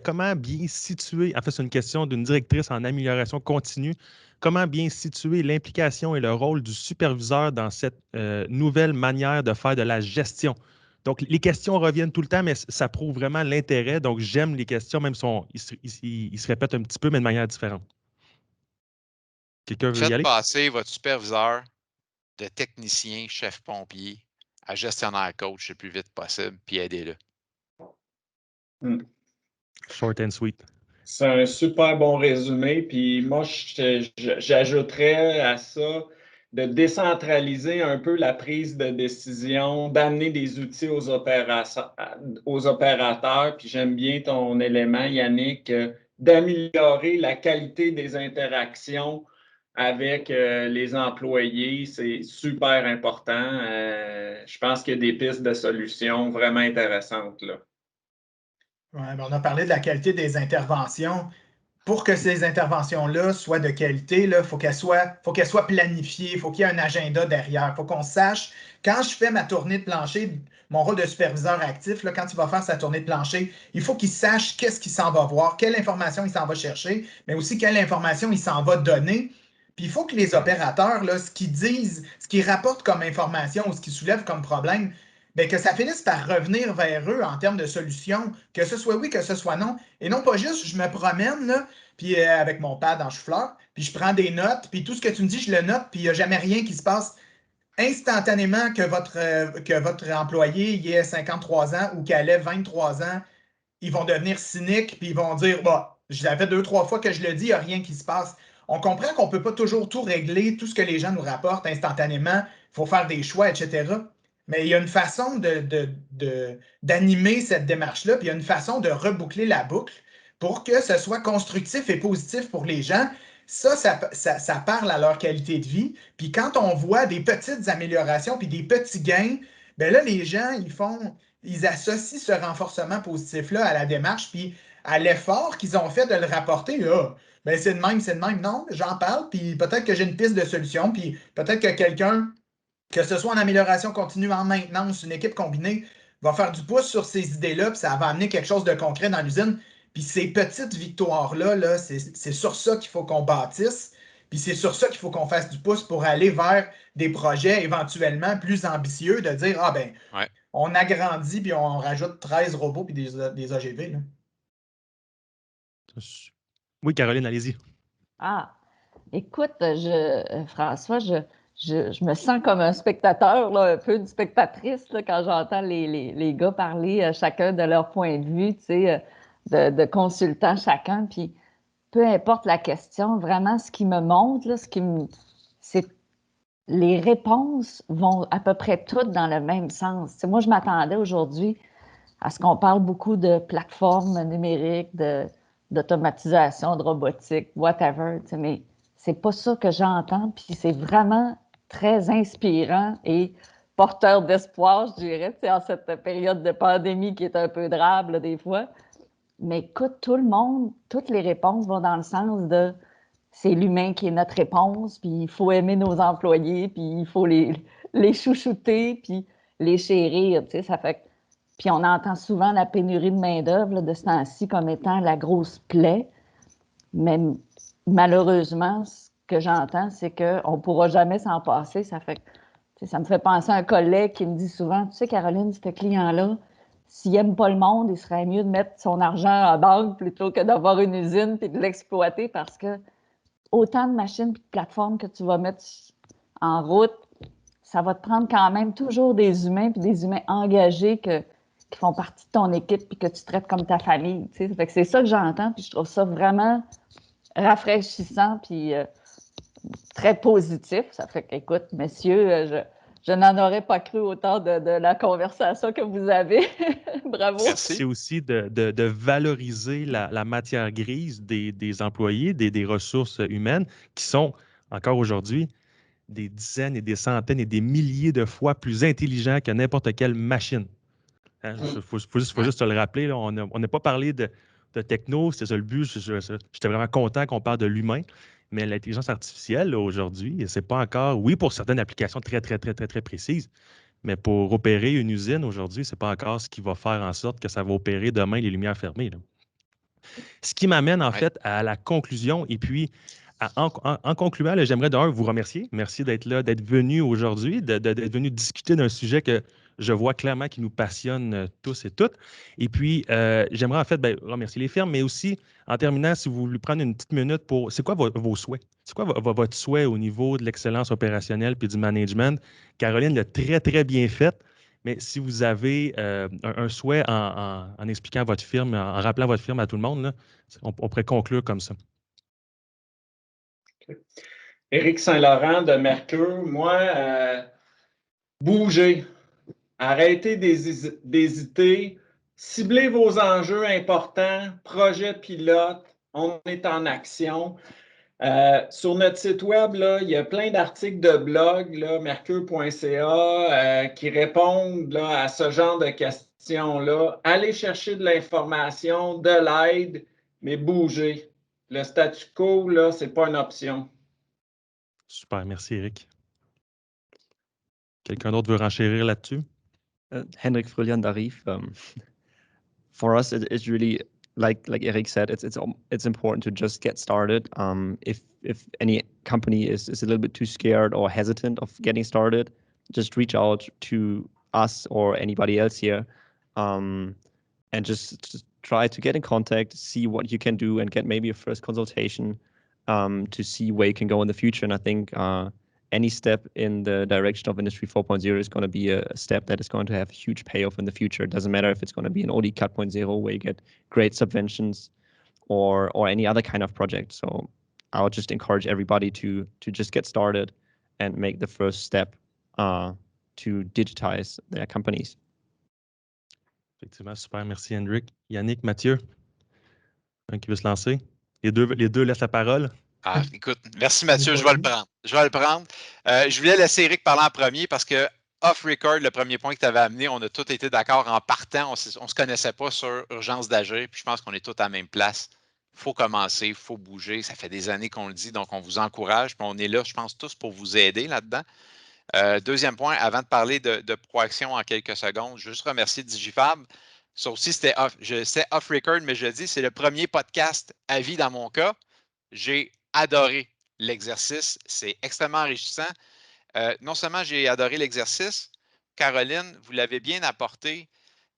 comment bien situer, en fait, c'est une question d'une directrice en amélioration continue, comment bien situer l'implication et le rôle du superviseur dans cette nouvelle manière de faire de la gestion? Donc, les questions reviennent tout le temps, mais ça prouve vraiment l'intérêt. Donc, j'aime les questions, même si ils se répètent un petit peu, mais de manière différente. Quelqu'un veut y Faites aller? passer votre superviseur de technicien, chef pompier, à gestionnaire coach le plus vite possible, puis aidez-le. Short and sweet. C'est un super bon résumé. Puis moi, j'ajouterais à ça de décentraliser un peu la prise de décision, d'amener des outils aux opérateurs. Puis j'aime bien ton élément, Yannick, d'améliorer la qualité des interactions avec les employés. C'est super important. Je pense qu'il y a des pistes de solutions vraiment intéressantes là. Ouais, on a parlé de la qualité des interventions. Pour que ces interventions-là soient de qualité, il faut qu'elles soient planifiées, il faut qu'il y ait un agenda derrière, il faut qu'on sache, quand je fais ma tournée de plancher, mon rôle de superviseur actif, là, quand il va faire sa tournée de plancher, il faut qu'il sache qu'est-ce qu'il s'en va voir, quelle information il s'en va chercher, mais aussi quelle information il s'en va donner. Puis il faut que les opérateurs, là, ce qu'ils disent, ce qu'ils rapportent comme information ou ce qu'ils soulèvent comme problème, bien, que ça finisse par revenir vers eux en termes de solutions, que ce soit oui, que ce soit non. Et non pas juste, je me promène là, puis avec mon pad en chou-fleur, puis je prends des notes, puis tout ce que tu me dis, je le note, puis il n'y a jamais rien qui se passe instantanément que votre employé il ait 53 ans ou qu'elle ait 23 ans. Ils vont devenir cyniques, puis ils vont dire bah, je l'avais 2, 3 fois que je le dis, il n'y a rien qui se passe. On comprend qu'on ne peut pas toujours tout régler, tout ce que les gens nous rapportent instantanément. Il faut faire des choix, etc. Mais il y a une façon d'animer cette démarche-là, puis il y a une façon de reboucler la boucle pour que ce soit constructif et positif pour les gens. Ça parle à leur qualité de vie. Puis quand on voit des petites améliorations puis des petits gains, bien là, les gens, ils associent ce renforcement positif-là à la démarche puis à l'effort qu'ils ont fait de le rapporter. Là. Ben, c'est de même, c'est de même. Non, j'en parle, puis peut-être que j'ai une piste de solution, puis peut-être que quelqu'un, que ce soit en amélioration continue, en maintenance, une équipe combinée, va faire du pouce sur ces idées-là, puis ça va amener quelque chose de concret dans l'usine. Puis ces petites victoires-là, là, c'est sur ça qu'il faut qu'on bâtisse. Puis c'est sur ça qu'il faut qu'on fasse du pouce pour aller vers des projets éventuellement plus ambitieux, de dire, ah ben, Ouais. on agrandit puis on rajoute 13 robots puis des AGV. Là. Oui, Caroline, allez-y. Ah, écoute, François, je me sens comme un spectateur, là, un peu une spectatrice là, quand j'entends les gars parler chacun de leur point de vue, tu sais, de consultant chacun. Puis peu importe la question, vraiment, ce qui me montre, là, c'est les réponses vont à peu près toutes dans le même sens. Tu sais, moi, je m'attendais aujourd'hui à ce qu'on parle beaucoup de plateformes numériques, d'automatisation, de robotique, whatever, tu sais, mais c'est pas ça que j'entends, puis c'est vraiment très inspirant et porteur d'espoir, je dirais, tu sais, en cette période de pandémie qui est un peu drabe, là, des fois. Mais écoute, tout le monde, toutes les réponses vont dans le sens de c'est l'humain qui est notre réponse, puis il faut aimer nos employés, puis il faut les chouchouter, puis les chérir, tu sais, ça fait. Puis on entend souvent la pénurie de main-d'œuvre de ce temps-ci comme étant la grosse plaie, mais malheureusement, ce que j'entends, c'est qu'on ne pourra jamais s'en passer. Ça fait, ça me fait penser à un collègue qui me dit souvent, tu sais, Caroline, ce client-là, s'il n'aime pas le monde, il serait mieux de mettre son argent en banque plutôt que d'avoir une usine et de l'exploiter parce que autant de machines et de plateformes que tu vas mettre en route, ça va te prendre quand même toujours des humains puis des humains engagés qui font partie de ton équipe puis que tu traites comme ta famille. Tu sais. Fait que c'est ça que j'entends puis je trouve ça vraiment rafraîchissant puis très positif. Ça fait qu'écoute, messieurs, je n'en aurais pas cru autant de la conversation que vous avez. Bravo. Merci. C'est aussi de valoriser la matière grise des employés, des ressources humaines qui sont, encore aujourd'hui, des dizaines et des centaines et des milliers de fois plus intelligents que n'importe quelle machine. Il faut juste te le rappeler. Là, on n'a pas parlé de techno, c'était ça le but. J'étais vraiment content qu'on parle de l'humain. Mais l'intelligence artificielle, là, aujourd'hui, c'est pas encore, oui, pour certaines applications très, très, très, très, très précises, mais pour opérer une usine aujourd'hui, c'est pas encore ce qui va faire en sorte que ça va opérer demain les lumières fermées. Là. Ce qui m'amène en Ouais. fait à la conclusion. Et puis, en concluant, là, j'aimerais d'un vous remercier. Merci d'être là, d'être venu aujourd'hui, d'être venu discuter d'un sujet que je vois clairement qui nous passionne tous et toutes. Et puis, j'aimerais en fait remercier les firmes, mais aussi, en terminant, si vous voulez prendre une petite minute pour... C'est quoi vos souhaits? C'est quoi votre souhait au niveau de l'excellence opérationnelle puis du management? Caroline l'a très, très bien fait. Mais si vous avez un souhait en expliquant votre firme, en rappelant votre firme à tout le monde, là, on pourrait conclure comme ça. Éric Saint-Laurent de Mercure, moi, bougez, arrêtez d'hésiter, ciblez vos enjeux importants, projet pilote, on est en action. Sur notre site web, là, il y a plein d'articles de blog, mercure.ca, qui répondent là, à ce genre de questions-là. Allez chercher de l'information, de l'aide, mais bougez. Le statu quo, là, ce n'est pas une option. Super, merci Eric. Quelqu'un d'autre veut renchérir là-dessus? Hendrik Früljan Darif. For us, it's really like Eric said, it's important to just get started. If any company is a little bit too scared or hesitant of getting started, just reach out to us or anybody else here, and just try to get in contact, see what you can do, and get maybe a first consultation to see where you can go in the future. And I think any step in the direction of Industry 4.0 is going to be a step that is going to have huge payoff in the future. It doesn't matter if it's going to be an OD Cut 0.0 where you get great subventions or any other kind of project. So I would just encourage everybody to just get started and make the first step to digitize their companies. Effectivement, super. Merci, Hendrik. Yannick, Mathieu, un qui veut se lancer? Les deux laissent la parole. Ah, écoute, merci Mathieu, je vais le prendre. Je voulais laisser Eric parler en premier parce que off-record, le premier point que tu avais amené, on a tous été d'accord en partant. On ne se connaissait pas sur urgence d'agir. Puis je pense qu'on est tous à la même place. Il faut commencer, il faut bouger. Ça fait des années qu'on le dit, donc on vous encourage. Puis on est là, je pense, tous pour vous aider là-dedans. Deuxième point, avant de parler de Proaction en quelques secondes, je veux juste remercier Digifab. Ça aussi, c'était off-record, mais je le dis, c'est le premier podcast à vie dans mon cas. J'ai adoré l'exercice. C'est extrêmement enrichissant. Non seulement j'ai adoré l'exercice, Caroline, vous l'avez bien apporté.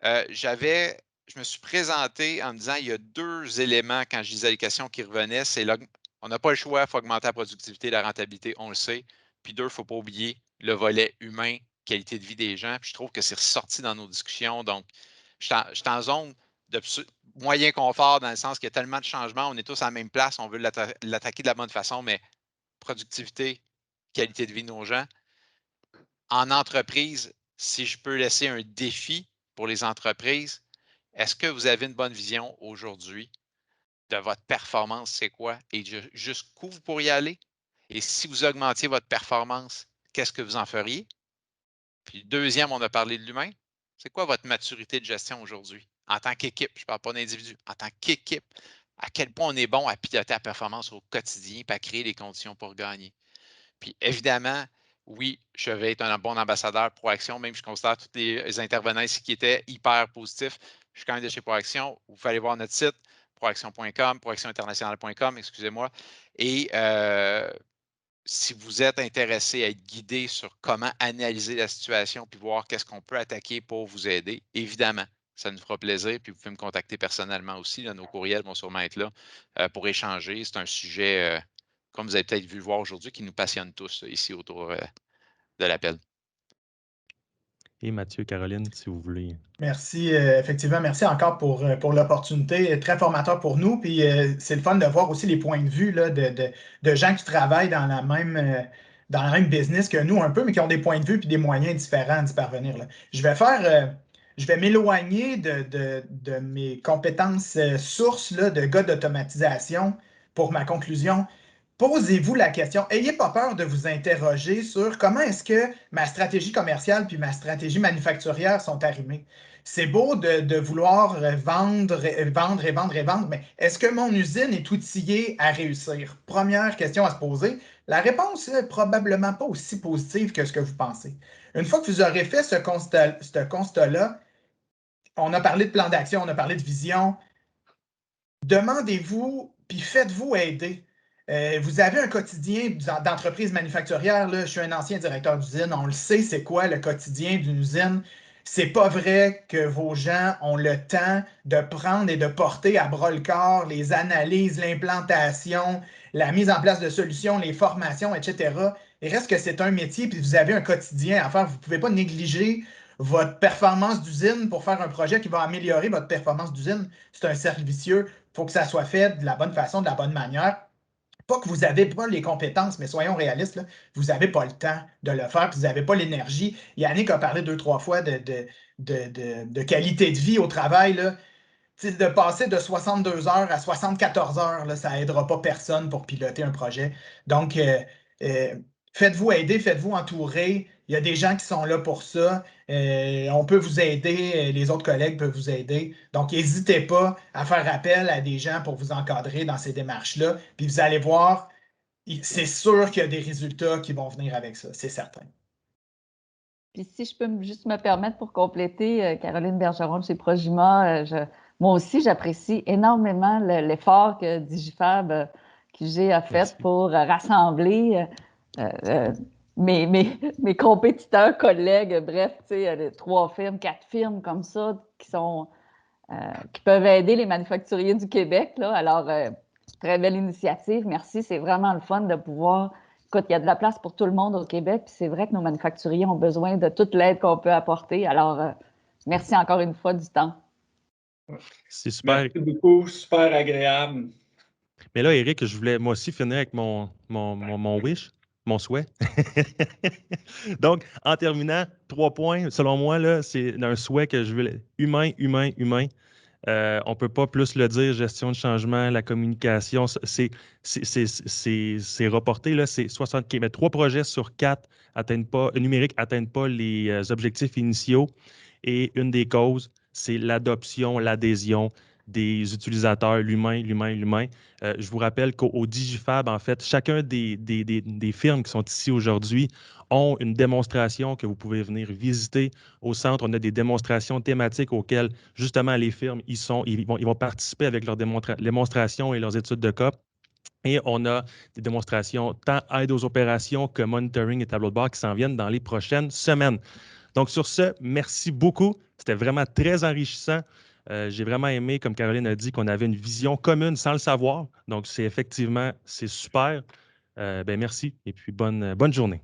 Je me suis présenté en me disant il y a deux éléments quand je disais les questions qui revenaient. C'est là, on n'a pas le choix, il faut augmenter la productivité et la rentabilité, on le sait. Puis deux, il ne faut pas oublier le volet humain, qualité de vie des gens. Puis je trouve que c'est ressorti dans nos discussions. Donc, je suis en zone de moyen confort dans le sens qu'il y a tellement de changements. On est tous à la même place. On veut l'attaquer de la bonne façon, mais productivité, qualité de vie de nos gens. En entreprise, si je peux laisser un défi pour les entreprises, est-ce que vous avez une bonne vision aujourd'hui de votre performance, c'est quoi? Et jusqu'où vous pourriez aller? Et si vous augmentiez votre performance, qu'est-ce que vous en feriez? Puis deuxième, on a parlé de l'humain. C'est quoi votre maturité de gestion aujourd'hui? En tant qu'équipe, je ne parle pas d'individu, en tant qu'équipe, à quel point on est bon à piloter la performance au quotidien et à créer les conditions pour gagner. Puis évidemment, oui, je vais être un bon ambassadeur Proaction, même je considère tous les intervenants ici qui étaient hyper positifs. Je suis quand même de chez Proaction. Vous pouvez aller voir notre site, proaction.com, proactioninternationale.com, excusez-moi. Et si vous êtes intéressé à être guidé sur comment analyser la situation puis voir qu'est-ce qu'on peut attaquer pour vous aider, évidemment, ça nous fera plaisir. Puis vous pouvez me contacter personnellement aussi. Là, nos courriels vont sûrement être là pour échanger. C'est un sujet, comme vous avez peut-être vu le voir aujourd'hui, qui nous passionne tous ici autour de l'appel. Et Mathieu, Caroline, si vous voulez. Merci, effectivement, merci encore pour l'opportunité. Très formateur pour nous. Puis c'est le fun de voir aussi les points de vue là, de gens qui travaillent dans la même business que nous un peu, mais qui ont des points de vue et des moyens différents d'y parvenir. Là. Je vais m'éloigner de mes compétences sources là, de gars d'automatisation pour ma conclusion. Posez-vous la question. Ayez pas peur de vous interroger sur comment est-ce que ma stratégie commerciale puis ma stratégie manufacturière sont arrimées. C'est beau de vouloir vendre, mais est-ce que mon usine est outillée à réussir? Première question à se poser. La réponse est probablement pas aussi positive que ce que vous pensez. Une fois que vous aurez fait ce constat-là, on a parlé de plan d'action, on a parlé de vision. demandez-vous, puis faites-vous aider. Vous avez un quotidien d'entreprise manufacturière, là, je suis un ancien directeur d'usine, on le sait, c'est quoi le quotidien d'une usine. C'est pas vrai que vos gens ont le temps de prendre et de porter à bras-le-corps les analyses, l'implantation, la mise en place de solutions, les formations, etc. Il reste que c'est un métier, puis vous avez un quotidien à faire. Vous ne pouvez pas négliger votre performance d'usine pour faire un projet qui va améliorer votre performance d'usine. C'est un cercle vicieux. Il faut que ça soit fait de la bonne façon, de la bonne manière. Pas que vous n'avez pas les compétences, mais soyons réalistes, là, vous n'avez pas le temps de le faire, puis vous n'avez pas l'énergie. Yannick a parlé 2-3 fois de qualité de vie au travail. Là. De passer de 62 heures à 74 heures, là, ça n'aidera pas personne pour piloter un projet. Donc, faites-vous aider, faites-vous entourer. Il y a des gens qui sont là pour ça. On peut vous aider, les autres collègues peuvent vous aider. Donc, n'hésitez pas à faire appel à des gens pour vous encadrer dans ces démarches-là. Puis vous allez voir, c'est sûr qu'il y a des résultats qui vont venir avec ça, c'est certain. Puis si je peux juste me permettre pour compléter, Caroline Bergeron de chez Progima, moi aussi, j'apprécie énormément l'effort que Digifab QG a fait pour rassembler mes compétiteurs, collègues, bref, 3 firmes, 4 firmes comme ça qui peuvent aider les manufacturiers du Québec. Là. Alors, très belle initiative. Merci. C'est vraiment le fun de pouvoir. Écoute, il y a de la place pour tout le monde au Québec, puis c'est vrai que nos manufacturiers ont besoin de toute l'aide qu'on peut apporter. Alors, merci encore une fois du temps. C'est super. Merci beaucoup, super agréable. Mais là, Éric, je voulais moi aussi finir avec mon wish, mon souhait. Donc, en terminant, 3 points, selon moi, là, c'est un souhait que je veux. Humain, humain, humain. On ne peut pas plus le dire, gestion de changement, la communication, c'est reporté, là, c'est 60, mais 3 projets sur 4 numériques n'atteignent pas les objectifs initiaux. Et une des causes, c'est l'adoption, l'adhésion des utilisateurs, l'humain. Je vous rappelle qu'au Digifab, en fait, chacun des firmes qui sont ici aujourd'hui ont une démonstration que vous pouvez venir visiter au centre. On a des démonstrations thématiques auxquelles, justement, les firmes, ils vont participer avec leurs démonstrations et leurs études de cas. Et on a des démonstrations tant aide aux opérations que monitoring et tableau de bord qui s'en viennent dans les prochaines semaines. Donc, sur ce, merci beaucoup. C'était vraiment très enrichissant. J'ai vraiment aimé, comme Caroline a dit, qu'on avait une vision commune sans le savoir. Donc, c'est super. Merci et puis bonne journée.